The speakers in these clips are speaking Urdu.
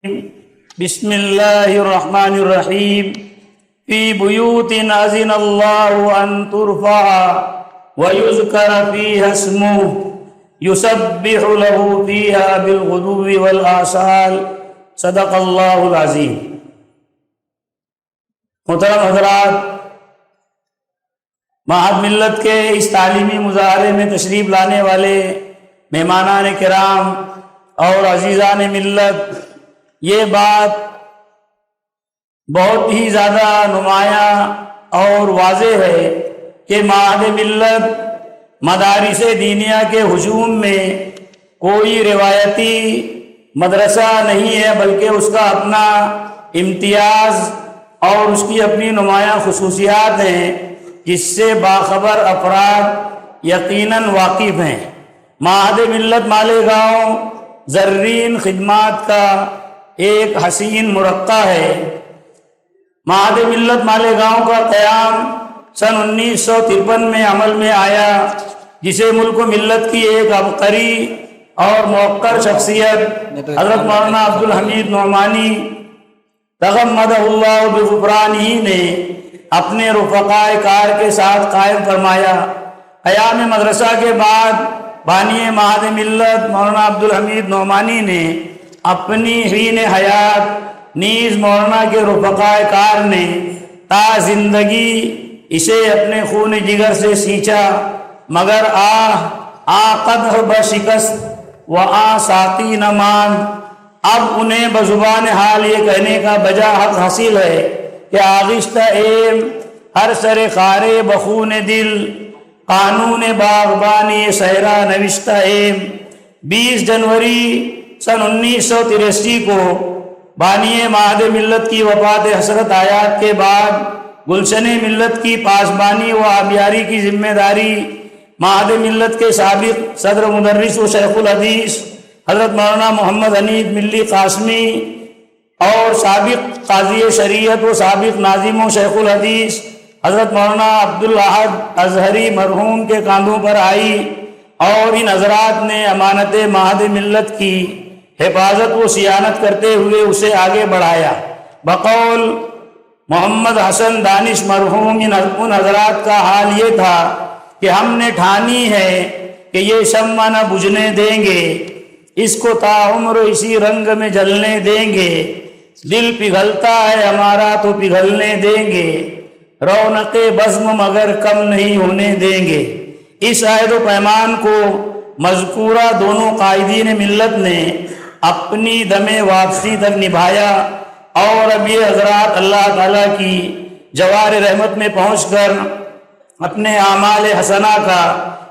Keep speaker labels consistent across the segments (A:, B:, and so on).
A: بسم اللہ الرحمن الرحیم فی بیوت اذن اللہ ان ترفع ویذکر فیہا اسمہ یسبح لہ فیہا بالغدو والآصال صدق اللہ العظیم۔ محترم حضرات، معہد ملت کے اس تعلیمی مظاہرے میں تشریف لانے والے مہمانان کرام اور عزیزان ملت، یہ بات بہت ہی زیادہ نمایاں اور واضح ہے کہ معہد ملت مدارس دینیہ کے ہجوم میں کوئی روایتی مدرسہ نہیں ہے، بلکہ اس کا اپنا امتیاز اور اس کی اپنی نمایاں خصوصیات ہیں جس سے باخبر افراد یقیناً واقف ہیں۔ معہد ملت مالیگاؤں زرین خدمات کا ایک حسین مرقع ہے۔ معہد ملت مالیگاؤں کا قیام سن 1953 میں عمل میں آیا، جسے ملک و ملت کی ایک عبقری اور موقر شخصیت حضرت مولانا عبدالحمید نعمانی تغمدہ اللہ بغفرانہ نے اپنے رفقائے کار کے ساتھ قائم فرمایا۔ قیام مدرسہ کے بعد بانی معہد ملت مولانا عبدالحمید نعمانی نے اپنی حین حیات نیز مولانا کے رفقائے کار نے تا زندگی اسے اپنے خون جگر سے سینچا، مگر قدح بشکست و ساقی نہ مان۔ اب انہیں بزبان حال یہ کہنے کا بجا حق حاصل ہے کہ آغشتہ ایم ہر سر خارے بخون دل، قانون باغبانی صحرا نوشتہ ایم۔ 20 جنوری سن 1983 کو بانی معہد ملت کی وفات حسرت آیات کے بعد گلشن ملت کی پاسبانی و آبیاری کی ذمہ داری معہد ملت کے سابق صدر مدرس و شیخ الحدیث حضرت مولانا محمد حنیف ملی قاسمی اور سابق قاضی شریعت و سابق ناظم و شیخ الحدیث حضرت مولانا عبدالاحد ازہری مرحوم کے کاندھوں پر آئی، اور ان حضرات نے امانت معہد ملت کی حفاظت و صیانت کرتے ہوئے اسے آگے بڑھایا۔ بقول محمد حسن دانش مرحوم ان حضرات کا حال یہ تھا کہ ہم نے ٹھانی ہے کہ یہ شمع نہ بجھنے دیں گے، اس کو تا عمر اسی رنگ میں جلنے دیں گے، دل پگھلتا ہے ہمارا تو پگھلنے دیں گے، رونق بزم مگر کم نہیں ہونے دیں گے۔ اس عہد و پیمان کو مذکورہ دونوں قائدین ملت نے اپنی دم واپسی تک نبھایا، اور اب یہ حضرات اللہ تعالیٰ کی جوار رحمت میں پہنچ کر اپنے اعمال حسنہ کا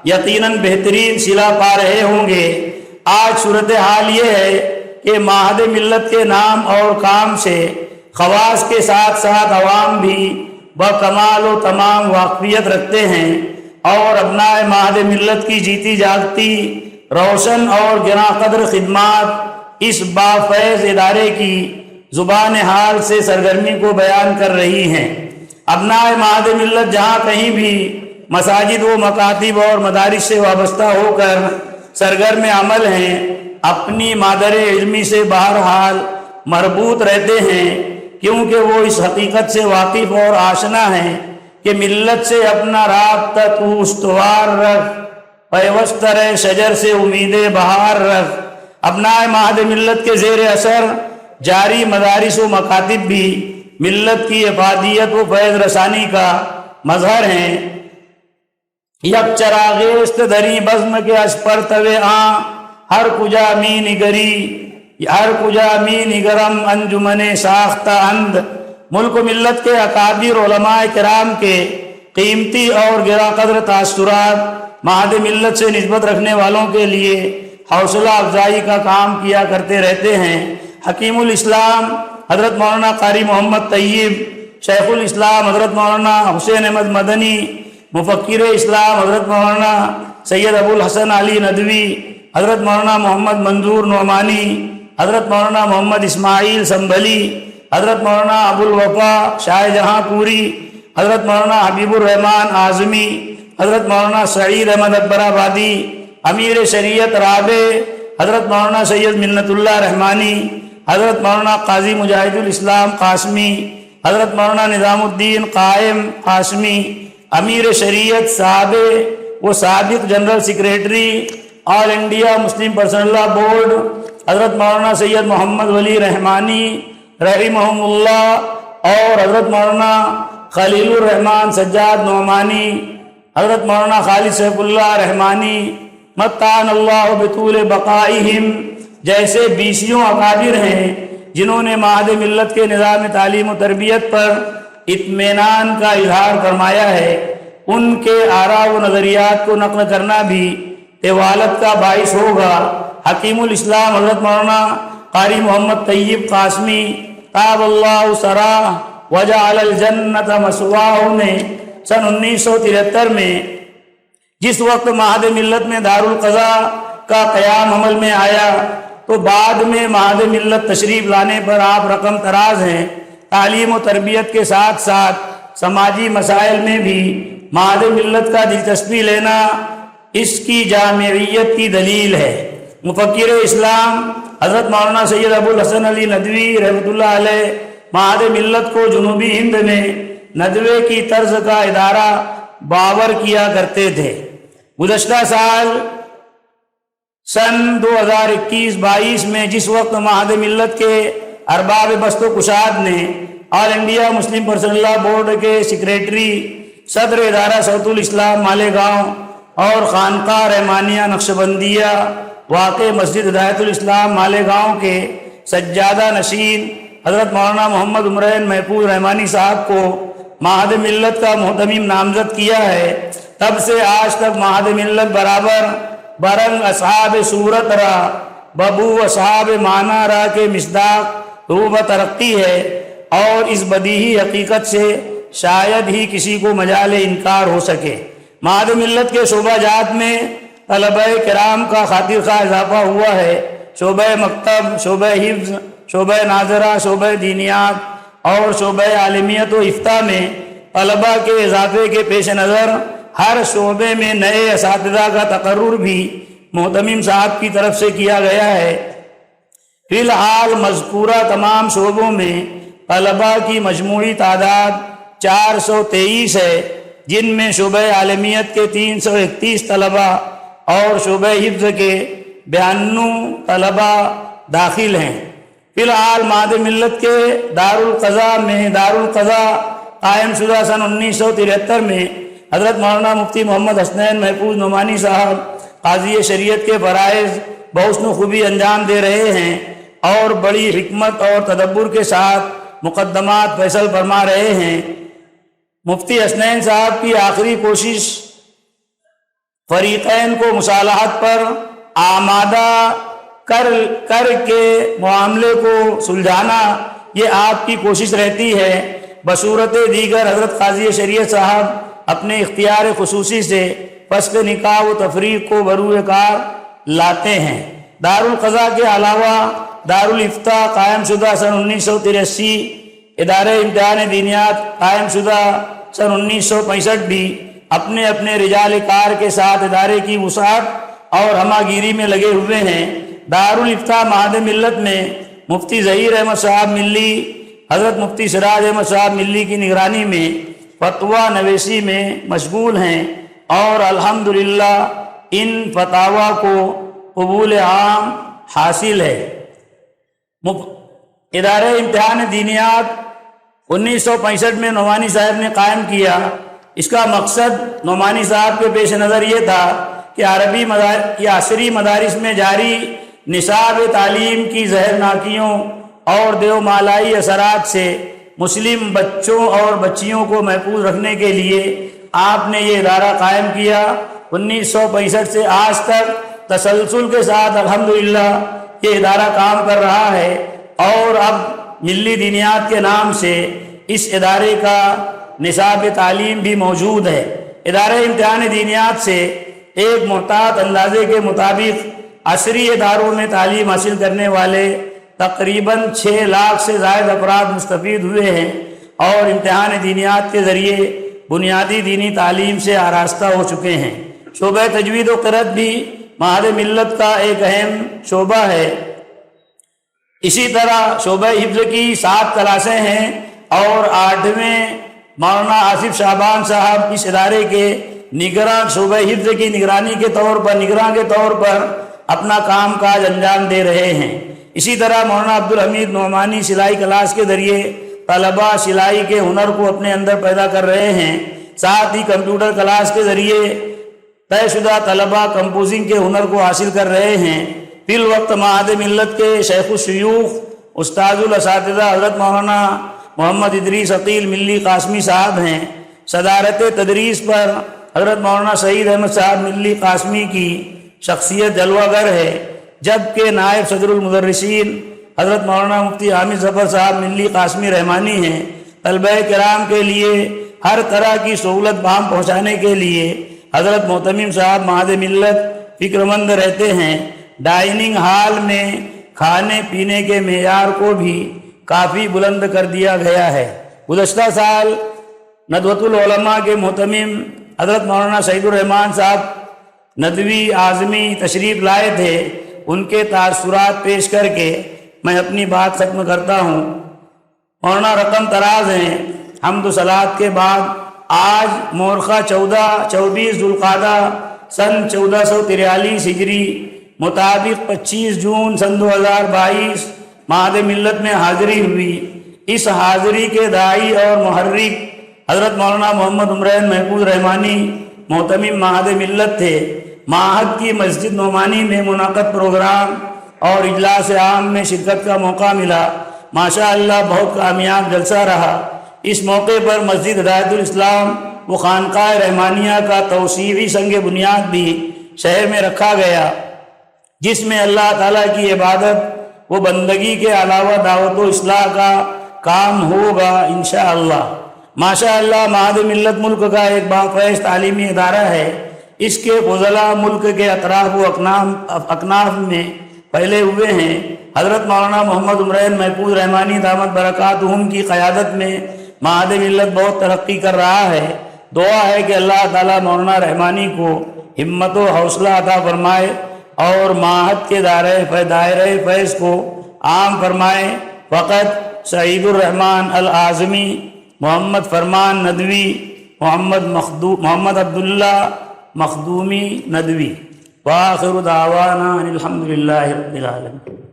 A: یقیناً بہترین صلہ پا رہے ہوں گے۔ آج صورتحال یہ ہے کہ معہد ملت کے نام اور کام سے خواص کے ساتھ ساتھ عوام بھی بکمال و تمام واقفیت رکھتے ہیں، اور ابناء معہد ملت کی جیتی جاگتی روشن اور گراں قدر خدمات اس بافیض ادارے کی زبان حال سے سرگرمی کو بیان کر رہی ہیں۔ ابناء معہد ملت جہاں کہیں بھی مساجد و مکاتب اور مدارس سے وابستہ ہو کر سرگرم عمل ہیں، اپنی مادر علمی سے بہرحال مربوط رہتے ہیں، کیونکہ وہ اس حقیقت سے واقف اور آشنا ہیں کہ ملت سے اپنا رابطہ تو استوار رکھ، پیوست رہ شجر سے امید بہار رکھ۔ ابناء معہد ملت کے زیر اثر جاری مدارس و مکاتب بھی ملت کی افادیت و فیض رسانی کا مظہر ہیں۔ یک چراغیست دری بزم کے اشپر توے آں، ہر کجا می نگری ہر کجا می نگرم انجمن ساختہ اند۔ ملک و ملت کے اکابر علماء کرام کے قیمتی اور گراں قدر تاثرات معہد ملت سے نسبت رکھنے والوں کے لیے حوصلہ افزائی کا کام کیا کرتے رہتے ہیں۔ حکیم الاسلام حضرت مولانا قاری محمد طیب، شیخ الاسلام حضرت مولانا حسین احمد مدنی، مفکر اسلام حضرت مولانا سید ابو الحسن علی ندوی، حضرت مولانا محمد منظور نعمانی، حضرت مولانا محمد اسماعیل سنبھلی، حضرت مولانا ابو الوفا شاہ جہاں پوری، حضرت مولانا حبیب الرحمان اعظمی، حضرت مولانا سعید احمد اکبر آبادی، امیر شریعت رابع حضرت مولانا سید منت اللہ رحمانی، حضرت مولانا قاضی مجاہد الاسلام قاسمی، حضرت مولانا نظام الدین قائم قاسمی، امیر شریعت صاحب و سابق جنرل سیکریٹری آل انڈیا مسلم پرسنل لا بورڈ، حضرت مولانا سید محمد ولی رحمانی رحمہم اللہ، اور حضرت مولانا خلیل الرحمان سجاد نعمانی، حضرت مولانا خالد سیف اللہ رحمانی متعن اللہ بطول بقائہم جیسے بیسیوں اکابر ہیں جنہوں نے معہد ملت کے نظام تعلیم و تربیت پر اطمینان کا اظہار فرمایا ہے، ان کے آراء و نظریات کو نقل کرنا بھی طوالت کا باعث ہوگا۔ حکیم الاسلام حضرت مولانا قاری محمد طیب قاسمی طاب اللہ سراہ وجعل الجنت مثواہ نے سن 1973 میں جس وقت معہد ملت میں دارالقضاء کا قیام عمل میں آیا تو بعد میں معہد ملت تشریف لانے پر آپ رقم تراز ہیں۔ تعلیم و تربیت کے ساتھ ساتھ سماجی مسائل میں بھی معہد ملت کا دلچسپی لینا اس کی جامعیت کی دلیل ہے۔ مفکر اسلام حضرت مولانا سید ابو الحسن علی ندوی رحمۃ اللہ علیہ معہد ملت کو جنوبی ہند میں ندوے کی طرز کا ادارہ باور کیا کرتے تھے۔ گزشتہ سال سن 2021-22 میں جس وقت معہد ملت کے ارباب بست و کشاد نے آل انڈیا مسلم پرسنل لا بورڈ کے سیکریٹری صدر ادارہ صوت الاسلام مالیگاؤں اور خانقاہ رحمانیہ نقشبندیہ واقع مسجد ہدایت الاسلام مالیگاؤں کے سجادہ نشین حضرت مولانا محمد عمرین محفوظ رحمانی صاحب کو معہد ملت کا محتمم نامزد کیا ہے، تب سے آج تک معہد ملت برابر برنگ اصحاب صورت را ببو اصحاب معنی را کے مصداق روب ترقی ہے، اور اس بدیہی حقیقت سے شاید ہی کسی کو مجال انکار ہو سکے۔ معہد ملت کے شعبہ جات میں طلبہ کرام کا خاطر خواہ اضافہ ہوا ہے۔ شعبہ مکتب، شعبہ حفظ، شعبہ ناظرہ، شعبہ دینیات اور شعبہ عالمیت و افتاء میں طلبہ کے اضافے کے پیش نظر ہر شعبے میں نئے اساتذہ کا تقرر بھی محتمم صاحب کی طرف سے کیا گیا ہے۔ فی الحال مذکورہ تمام شعبوں میں طلبہ کی مجموعی تعداد 423 ہے، جن میں شعبہ عالمیت کے 331 طلبہ اور شعبہ حفظ کے 92 طلبہ داخل ہیں۔ فی الحال معہد ملت کے دارالقضاء قائم شدہ سن 1973 میں حضرت مولانا مفتی محمد حسنین محفوظ نعمانی صاحب قاضی شریعت کے فرائض بحسن و خوبی انجام دے رہے ہیں اور بڑی حکمت اور تدبر کے ساتھ مقدمات فیصل فرما رہے ہیں۔ مفتی حسنین صاحب کی آخری کوشش فریقین کو مصالحت پر آمادہ کر کے معاملے کو سلجھانا، یہ آپ کی کوشش رہتی ہے۔ بصورت دیگر حضرت قاضی شریعت صاحب اپنے اختیار خصوصی سے فسخ نکاح و تفریق کو بروئے کار لاتے ہیں۔ دارالقضاء کے علاوہ دارالافتاء قائم شدہ سن 1983، ادارہ امتحان دینیات قائم شدہ سن 1965 بھی اپنے اپنے رجال کار کے ساتھ ادارے کی وسعت اور ہمہ گیری میں لگے ہوئے ہیں۔ دارالافتاء معہد ملت میں مفتی ظہیر احمد صاحب ملی، حضرت مفتی سراج احمد صاحب ملی کی نگرانی میں فتویٰ نویسی میں مشغول ہیں، اور الحمدللہ ان فتاویٰ کو قبول عام حاصل ہے۔ ادارہ امتحان دینیات 1965 میں نعمانی صاحب نے قائم کیا۔ اس کا مقصد نعمانی صاحب کے پیش نظر یہ تھا کہ عصری مدارس میں جاری نصاب تعلیم کی زہرناکیوں اور دیومالائی اثرات سے مسلم بچوں اور بچیوں کو محفوظ رکھنے کے لیے آپ نے یہ ادارہ قائم کیا۔ 1965 سے آج تک تسلسل کے ساتھ الحمدللہ یہ ادارہ کام کر رہا ہے، اور اب ملی دینیات کے نام سے اس ادارے کا نصاب تعلیم بھی موجود ہے۔ ادارہ امتحان دینیات سے ایک محتاط اندازے کے مطابق عصری اداروں میں تعلیم حاصل کرنے والے تقریباً 6 لاکھ سے زائد افراد مستفید ہوئے ہیں، اور امتحان دینیات کے ذریعے بنیادی دینی تعلیم سے آراستہ ہو چکے ہیں۔ شعبہ تجوید و قرأت بھی معہد ملت کا ایک اہم شعبہ ہے۔ اسی طرح شعبہ حفظ کی 7 کلاسیں ہیں اور 8ویں مولانا آصف شعبان صاحب اس ادارے کے نگراں شعبہ حفظ کی نگرانی کے طور پر اپنا کام کاج انجام دے رہے ہیں۔ اسی طرح مولانا عبدالحمید نعمانی سلائی کلاس کے ذریعے طلباء سلائی کے ہنر کو اپنے اندر پیدا کر رہے ہیں، ساتھ ہی کمپیوٹر کلاس کے ذریعے طے شدہ طلباء کمپوزنگ کے ہنر کو حاصل کر رہے ہیں۔ فی الوقت معہد ملت کے شیخ الشیوخ استاذ الاساتذہ حضرت مولانا محمد ادریس عقیل ملی قاسمی صاحب ہیں۔ صدارت تدریس پر حضرت مولانا سعید احمد صاحب ملی قاسمی کی شخصیت جلوہ گر ہے، جبکہ نائب صدر المدرسین حضرت مولانا مفتی حامد ظفر صاحب ملی قاسمی رحمانی ہیں۔ طلبہ کرام کے لیے ہر طرح کی سہولت بہم پہنچانے کے لیے حضرت محتمم صاحب معہد ملت فکر مند رہتے ہیں۔ ڈائننگ ہال میں کھانے پینے کے معیار کو بھی کافی بلند کر دیا گیا ہے۔ گزشتہ سال ندوۃ العلماء کے محتمم حضرت مولانا سعید الرحمان صاحب ندوی اعظمی تشریف لائے تھے۔ ان کے تاثرات پیش کر کے میں اپنی بات ختم کرتا ہوں۔ مولانا رقم طراز ہیں۔ حمد و صلات کے بعد آج مورخہ 24 ذوالقعدہ سن 1443 ہجری مطابق 25 جون سن 2022 معہد ملت میں حاضری ہوئی۔ اس حاضری کے داعی اور محرک حضرت مولانا محمد عمرین محفوظ رحمانی محتمم معہد ملت تھے۔ معہد کی مسجد نعمانی میں منعقد پروگرام اور اجلاس عام میں شرکت کا موقع ملا۔ ماشاء اللہ بہت کامیاب جلسہ رہا۔ اس موقع پر مسجد ہدایت الاسلام و خانقاہ رحمانیہ کا توسیعی سنگ بنیاد بھی شہر میں رکھا گیا، جس میں اللہ تعالیٰ کی عبادت و بندگی کے علاوہ دعوت و اصلاح کا کام ہوگا انشاءاللہ۔ ماشاء اللہ معہد ملت ملک کا ایک بافیض تعلیمی ادارہ ہے۔ اس کے فضلاء ملک کے اطراف و اکناف میں پھیلے ہوئے ہیں۔ حضرت مولانا محمد عمرین محفوظ رحمانی دامت برکاتہم کی قیادت میں معہد ملت بہت ترقی کر رہا ہے۔ دعا ہے کہ اللہ تعالیٰ مولانا رحمانی کو ہمت و حوصلہ عطا فرمائے اور معہد کے دائرہ فیض کو عام فرمائے۔ فقط سعید الرحمان العظمی، محمد فرمان ندوی، محمد عبداللہ مخدومی ندوی۔ وآخر دعوانا الحمدللہ رب العالمین۔